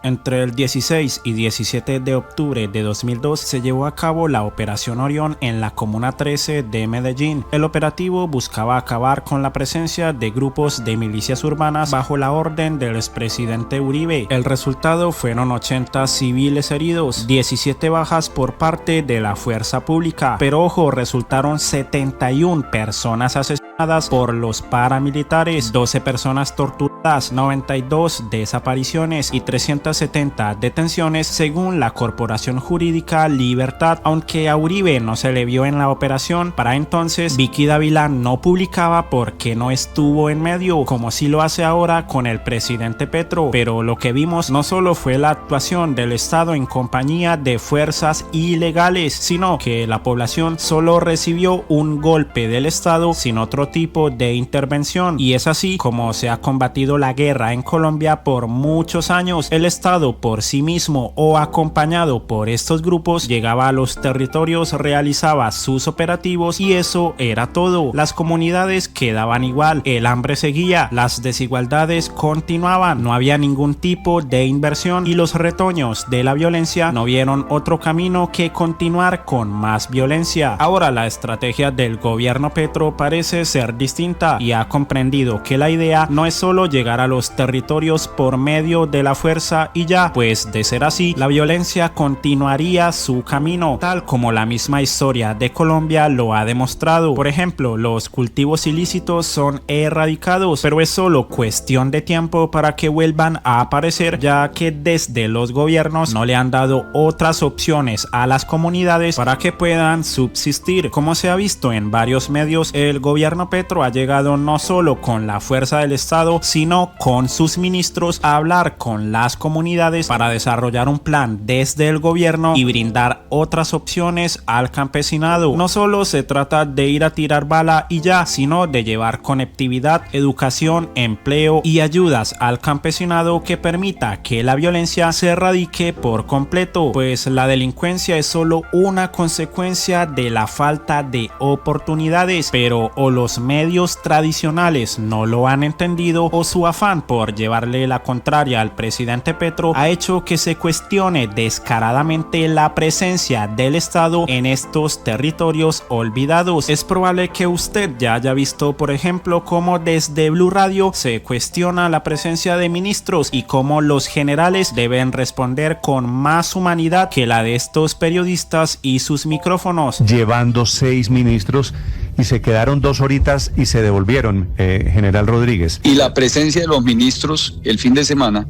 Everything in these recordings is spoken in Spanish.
Entre el 16 y 17 de octubre de 2002 se llevó a cabo la Operación Orión en la Comuna 13 de Medellín. El operativo buscaba acabar con la presencia de grupos de milicias urbanas bajo la orden del expresidente Uribe. El resultado fueron 80 civiles heridos, 17 bajas por parte de la fuerza pública, pero ojo, resultaron 71 personas asesinadas por los paramilitares, 12 personas torturadas, 92 desapariciones y 370 detenciones según la Corporación Jurídica Libertad. Aunque a Uribe no se le vio en la operación, para entonces Vicky Dávila no publicaba porque no estuvo en medio, como si lo hace ahora con el presidente Petro. Pero lo que vimos no solo fue la actuación del Estado en compañía de fuerzas ilegales, sino que la población solo recibió un golpe del Estado sin otro tipo de intervención. Y es así como se ha combatido la guerra en Colombia por muchos años. El Estado por sí mismo o acompañado por estos grupos llegaba a los territorios, realizaba sus operativos y eso era todo. Las comunidades quedaban igual, el hambre seguía, las desigualdades continuaban, no había ningún tipo de inversión y los retoños de la violencia no vieron otro camino que continuar con más violencia. Ahora la estrategia del gobierno Petro parece ser distinta y ha comprendido que la idea no es solo llegar a los territorios por medio de la fuerza y ya, pues de ser así, la violencia continuaría su camino, tal como la misma historia de Colombia lo ha demostrado. Por ejemplo, los cultivos ilícitos son erradicados, pero es solo cuestión de tiempo para que vuelvan a aparecer, ya que desde los gobiernos no le han dado otras opciones a las comunidades para que puedan subsistir. Como se ha visto en varios medios, el gobierno Petro ha llegado no solo con la fuerza del Estado, sino con sus ministros a hablar con las comunidades para desarrollar un plan desde el gobierno y brindar otras opciones al campesinado. No solo se trata de ir a tirar bala y ya, sino de llevar conectividad, educación, empleo y ayudas al campesinado que permita que la violencia se erradique por completo, pues la delincuencia es solo una consecuencia de la falta de oportunidades, pero o los medios tradicionales no lo han entendido o su afán por llevarle la contraria al presidente Petro ha hecho que se cuestione descaradamente la presencia del Estado en estos territorios olvidados. Es probable que usted ya haya visto, por ejemplo, cómo desde Blue Radio se cuestiona la presencia de ministros y cómo los generales deben responder con más humanidad que la de estos periodistas y sus micrófonos. Llevando 6 ministros y se quedaron 2 horitas y se devolvieron, general Rodríguez. Y la presencia de los ministros el fin de semana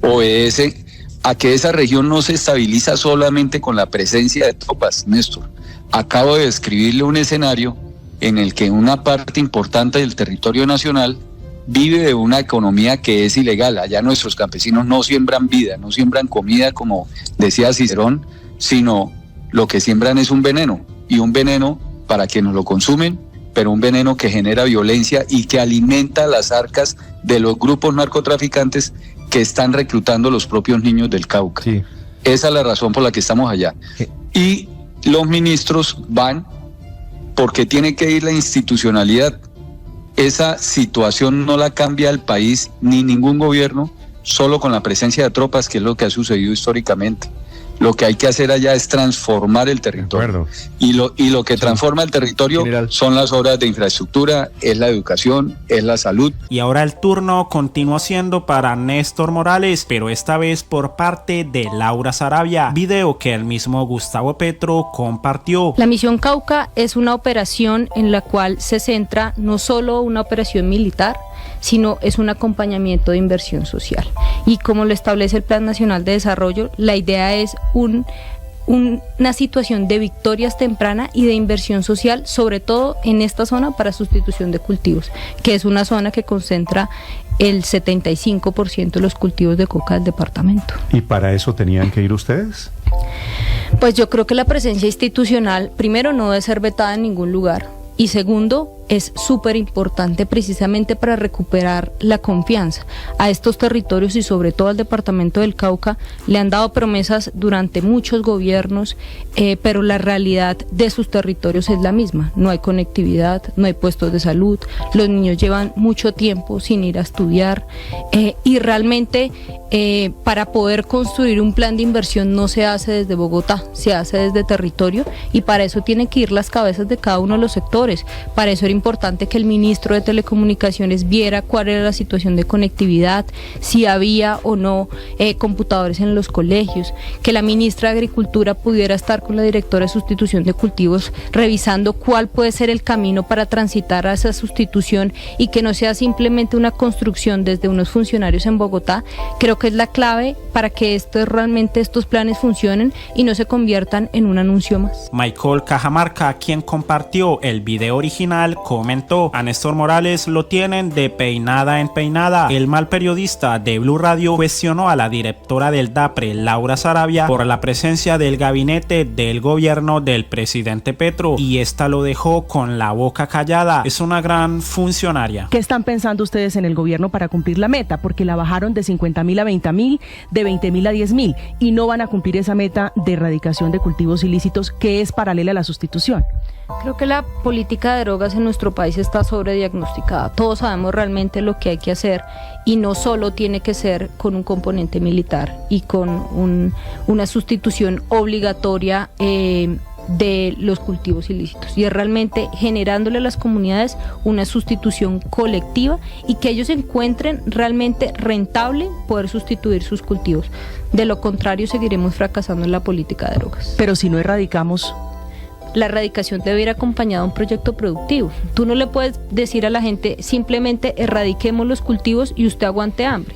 obedece a que esa región no se estabiliza solamente con la presencia de tropas, Néstor. Acabo de describirle un escenario en el que una parte importante del territorio nacional vive de una economía que es ilegal. Allá nuestros campesinos no siembran vida, no siembran comida, como decía Cicerón, sino lo que siembran es un veneno, y un veneno para quienes lo consumen, pero un veneno que genera violencia y que alimenta las arcas de los grupos narcotraficantes que están reclutando los propios niños del Cauca. Sí. Esa es la razón por la que estamos allá. Y los ministros van porque tiene que ir la institucionalidad. Esa situación no la cambia el país ni ningún gobierno solo con la presencia de tropas, que es lo que ha sucedido históricamente. Lo que hay que hacer allá es transformar el territorio. Y lo que transforma el territorio son las obras de infraestructura, es la educación, es la salud. Y ahora el turno continuó siendo para Néstor Morales, pero esta vez por parte de Laura Sarabia, video que el mismo Gustavo Petro compartió. La misión Cauca es una operación en la cual se centra no solo una operación militar, sino es un acompañamiento de inversión social. Y como lo establece el Plan Nacional de Desarrollo, la idea es una situación de victorias temprana y de inversión social, sobre todo en esta zona para sustitución de cultivos, que es una zona que concentra el 75% de los cultivos de coca del departamento. ¿Y para eso tenían que ir ustedes? Pues yo creo que la presencia institucional, primero, no debe ser vetada en ningún lugar, y segundo, es súper importante precisamente para recuperar la confianza. A estos territorios y sobre todo al departamento del Cauca le han dado promesas durante muchos gobiernos, pero la realidad de sus territorios es la misma. No hay conectividad, no hay puestos de salud, los niños llevan mucho tiempo sin ir a estudiar y realmente para poder construir un plan de inversión no se hace desde Bogotá, se hace desde territorio y para eso tienen que ir las cabezas de cada uno de los sectores. Para eso era importante que el ministro de Telecomunicaciones viera cuál era la situación de conectividad, si había o no computadores en los colegios, que la ministra de Agricultura pudiera estar con la directora de sustitución de cultivos revisando cuál puede ser el camino para transitar a esa sustitución y que no sea simplemente una construcción desde unos funcionarios en Bogotá. Creo que es la clave para que realmente estos planes funcionen y no se conviertan en un anuncio más. Michael Cajamarca, quien compartió el video original, comentó: a Néstor Morales lo tienen de peinada en peinada. El mal periodista de Blue Radio cuestionó a la directora del DAPRE, Laura Saravia, por la presencia del gabinete del gobierno del presidente Petro y esta lo dejó con la boca callada. Es una gran funcionaria. ¿Qué están pensando ustedes en el gobierno para cumplir la meta? Porque la bajaron de 50.000 a 20.000, de 20.000 a 10.000 y no van a cumplir esa meta de erradicación de cultivos ilícitos que es paralela a la sustitución. Creo que la política de drogas en nuestro país está sobrediagnosticada. Todos sabemos realmente lo que hay que hacer y no solo tiene que ser con un componente militar y con una sustitución obligatoria de los cultivos ilícitos y es realmente generándole a las comunidades una sustitución colectiva y que ellos encuentren realmente rentable poder sustituir sus cultivos. De lo contrario seguiremos fracasando en la política de drogas. Pero si no erradicamos... La erradicación debe ir acompañada de un proyecto productivo. Tú no le puedes decir a la gente simplemente erradiquemos los cultivos y usted aguante hambre.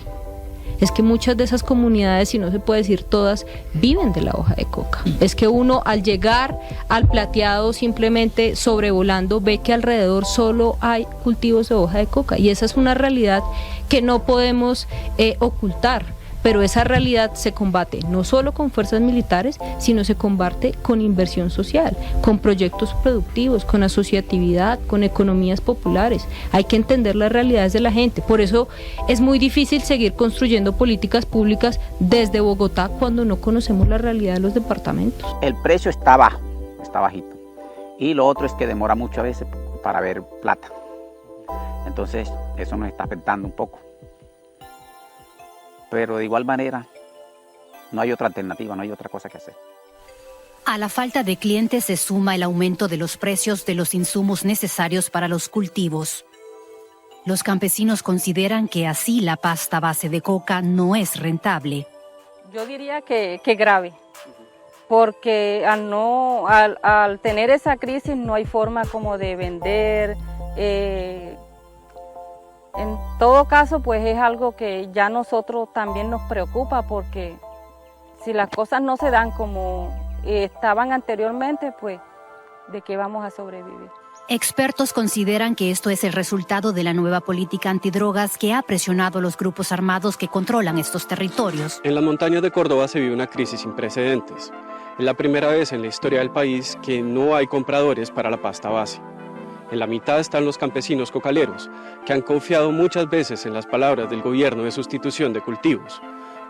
Es que muchas de esas comunidades, y no se puede decir todas, viven de la hoja de coca. Es que uno al llegar al plateado simplemente sobrevolando ve que alrededor solo hay cultivos de hoja de coca y esa es una realidad que no podemos ocultar. Pero esa realidad se combate no solo con fuerzas militares, sino se combate con inversión social, con proyectos productivos, con asociatividad, con economías populares. Hay que entender las realidades de la gente. Por eso es muy difícil seguir construyendo políticas públicas desde Bogotá cuando no conocemos la realidad de los departamentos. El precio está bajo, está bajito. Y lo otro es que demora muchas veces para ver plata. Entonces eso nos está afectando un poco. Pero de igual manera, no hay otra alternativa, no hay otra cosa que hacer. A la falta de clientes se suma el aumento de los precios de los insumos necesarios para los cultivos. Los campesinos consideran que así la pasta base de coca no es rentable. Yo diría que grave, porque al tener esa crisis no hay forma como de vender. En todo caso, pues es algo que ya nosotros también nos preocupa porque si las cosas no se dan como estaban anteriormente, pues ¿de qué vamos a sobrevivir? Expertos consideran que esto es el resultado de la nueva política antidrogas que ha presionado a los grupos armados que controlan estos territorios. En las montañas de Córdoba se vive una crisis sin precedentes. Es la primera vez en la historia del país que no hay compradores para la pasta base. En la mitad están los campesinos cocaleros, que han confiado muchas veces en las palabras del gobierno de sustitución de cultivos.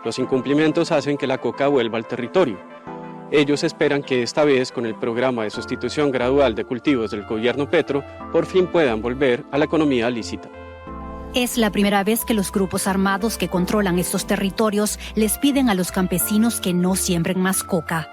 Los incumplimientos hacen que la coca vuelva al territorio. Ellos esperan que esta vez, con el programa de sustitución gradual de cultivos del gobierno Petro, por fin puedan volver a la economía lícita. Es la primera vez que los grupos armados que controlan estos territorios les piden a los campesinos que no siembren más coca.